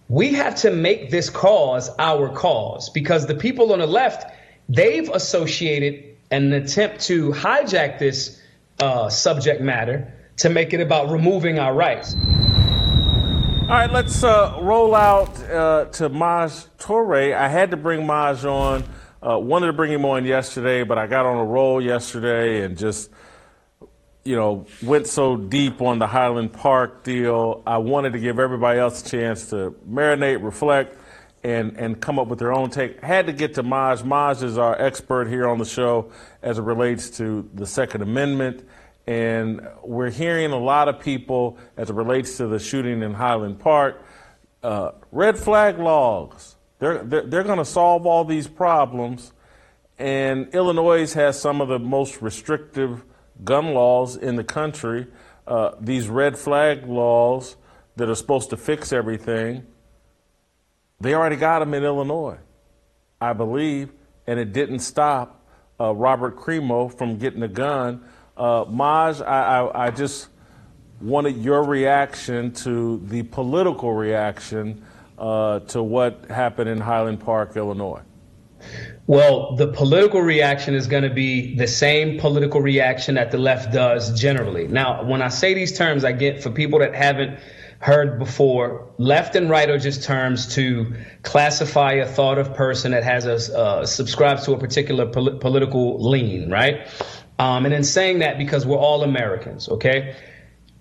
We have to make this cause our cause because the people on the left, they've associated an attempt to hijack this subject matter to make it about removing our rights. All right, let's roll out to Maj Toure. I had to bring Maj on. Wanted to bring him on yesterday, but I got on a roll yesterday and just, went so deep on the Highland Park deal. I wanted to give everybody else a chance to marinate, reflect, and come up with their own take. Had to get to Maj. Maj is our expert here on the show as it relates to the Second Amendment. And we're hearing a lot of people as it relates to the shooting in Highland Park. Red flag laws, they're going to solve all these problems. And Illinois has some of the most restrictive gun laws in the country. These red flag laws that are supposed to fix everything, they already got them in Illinois, I believe, and it didn't stop Robert Crimo from getting a gun. Maj, I just wanted your reaction to the political reaction to what happened in Highland Park, Illinois. Well, the political reaction is going to be the same political reaction that the left does generally. Now, when I say these terms, I get for people that haven't heard before, left and right are just terms to classify a thought of person that has subscribes to a particular political lean, right? And in saying that, because we're all Americans, okay?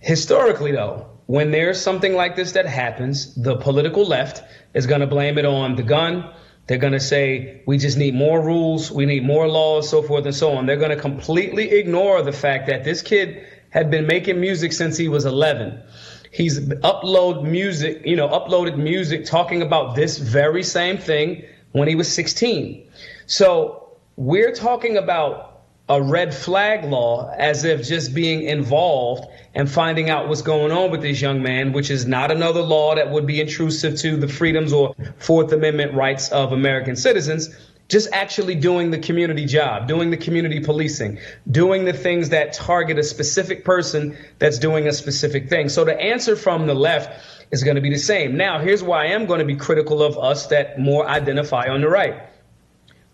Historically, though, when there's something like this that happens, the political left is going to blame it on the gun. They're going to say, we just need more rules, we need more laws, so forth and so on. They're going to completely ignore the fact that this kid had been making music since he was 11. He's uploaded music talking about this very same thing when he was 16. So we're talking about a red flag law as if just being involved and finding out what's going on with this young man, which is not another law that would be intrusive to the freedoms or Fourth Amendment rights of American citizens, just actually doing the community job, doing the community policing, doing the things that target a specific person that's doing a specific thing. So the answer from the left is going to be the same. Now, here's why I am going to be critical of us that more identify on the right.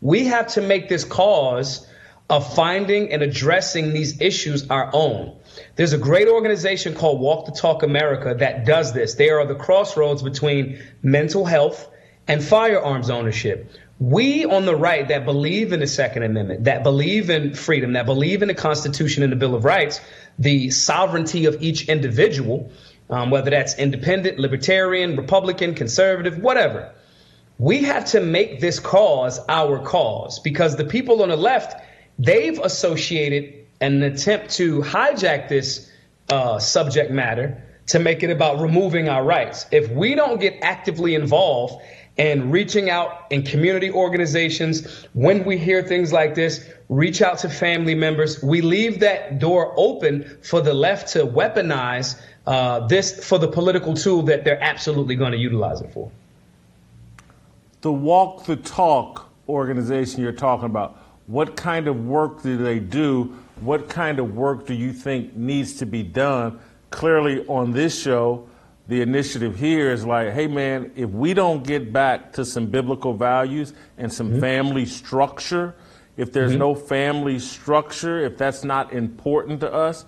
We have to make this cause of finding and addressing these issues our own. There's a great organization called Walk the Talk America that does this. They are the crossroads between mental health and firearms ownership. We on the right that believe in the Second Amendment, that believe in freedom, that believe in the Constitution and the Bill of Rights, the sovereignty of each individual, whether that's independent, libertarian, Republican, conservative, whatever. We have to make this cause our cause because the people on the left, they've associated an attempt to hijack this subject matter to make it about removing our rights. If we don't get actively involved and reaching out in community organizations, when we hear things like this, reach out to family members, we leave that door open for the left to weaponize this for the political tool that they're absolutely going to utilize it for. The Walk the Talk organization you're talking about, what kind of work do they do? What kind of work do you think needs to be done? Clearly on this show, the initiative here is like, hey man, if we don't get back to some biblical values and some family structure, if there's no family structure, if that's not important to us,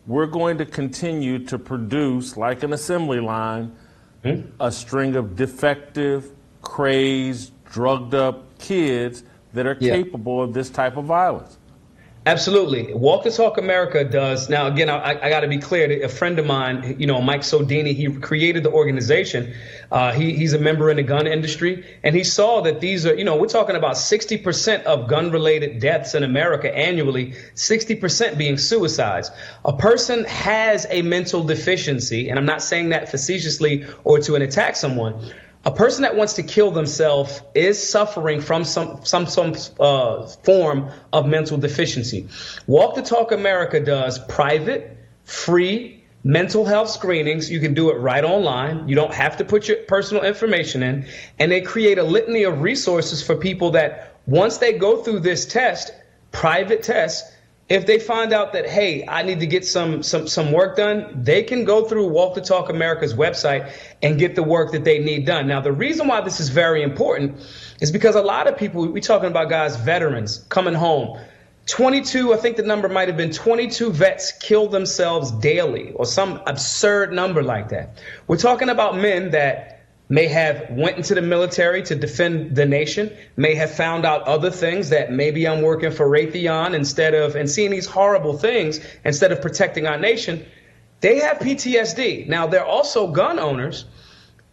we're going to continue to produce, like an assembly line, a string of defective, crazed, drugged up kids that are capable of this type of violence. Absolutely. Walk the Talk America does. Now, again, I got to be clear. A friend of mine, Mike Sodini, he created the organization. He's a member in the gun industry. And he saw that these are, we're talking about 60% of gun-related deaths in America annually, 60% being suicides. A person has a mental deficiency, and I'm not saying that facetiously or to attack someone. A person that wants to kill themselves is suffering from some form of mental deficiency. Walk the Talk America does private, free mental health screenings. You can do it right online. You don't have to put your personal information in. And they create a litany of resources for people that once they go through this test, private test, if they find out that, hey, I need to get some work done, they can go through Walk the Talk America's website and get the work that they need done. Now, the reason why this is very important is because a lot of people, we're talking about guys, veterans coming home. 22, I think the number might have been 22 vets kill themselves daily, or some absurd number like that. We're talking about men that may have went into the military to defend the nation, may have found out other things, that maybe I'm working for Raytheon and seeing these horrible things instead of protecting our nation. They have PTSD. Now, they're also gun owners,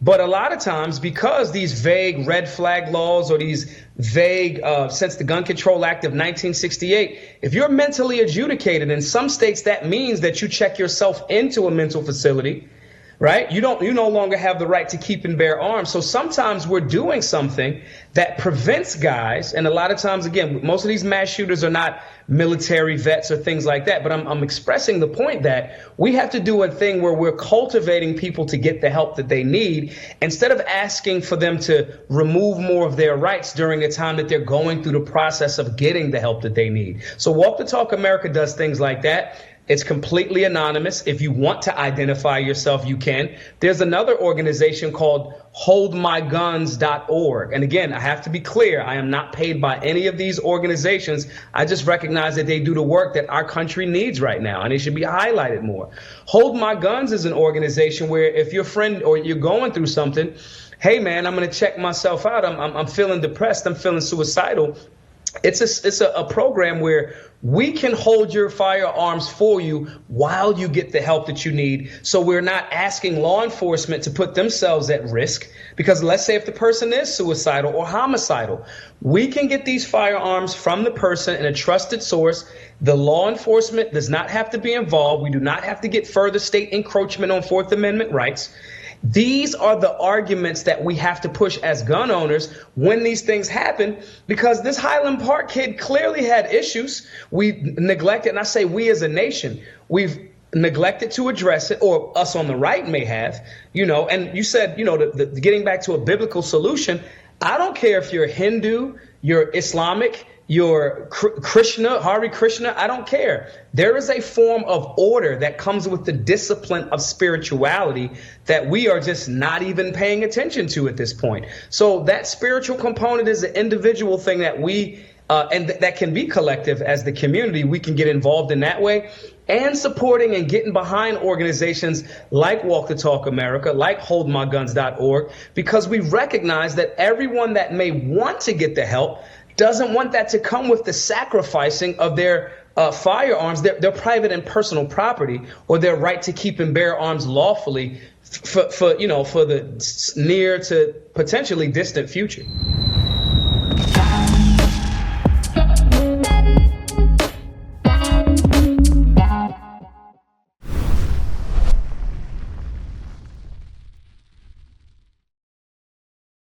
but a lot of times, because these vague red flag laws or these vague, since the Gun Control Act of 1968, if you're mentally adjudicated, in some states that means that you check yourself into a mental facility, right? You no longer have the right to keep and bear arms. So sometimes we're doing something that prevents guys, and a lot of times, again, most of these mass shooters are not military vets or things like that, but I'm expressing the point that we have to do a thing where we're cultivating people to get the help that they need, instead of asking for them to remove more of their rights during a time that they're going through the process of getting the help that they need. So Walk the Talk America does things like that. It's completely anonymous. If you want to identify yourself, you can. There's another organization called holdmyguns.org. And again, I have to be clear, I am not paid by any of these organizations. I just recognize that they do the work that our country needs right now, and it should be highlighted more. Hold My Guns is an organization where if your friend or you're going through something, hey man, I'm going to check myself out. I'm feeling depressed. I'm feeling suicidal. It's a program where we can hold your firearms for you while you get the help that you need. So we're not asking law enforcement to put themselves at risk, because let's say if the person is suicidal or homicidal, we can get these firearms from the person in a trusted source. The law enforcement does not have to be involved. We do not have to get further state encroachment on Fourth Amendment rights. These are the arguments that we have to push as gun owners when these things happen, because this Highland Park kid clearly had issues. We neglected, and I say we as a nation, we've neglected to address it, or us on the right may have, and you said, getting back to a biblical solution. I don't care if you're Hindu, you're Islamic, your Krishna, Hare Krishna, I don't care. There is a form of order that comes with the discipline of spirituality that we are just not even paying attention to at this point. So that spiritual component is an individual thing that we, and that can be collective as the community. We can get involved in that way, and supporting and getting behind organizations like Walk the Talk America, like holdmyguns.org, because we recognize that everyone that may want to get the help doesn't want that to come with the sacrificing of their firearms, their private and personal property, or their right to keep and bear arms lawfully for the near to potentially distant future.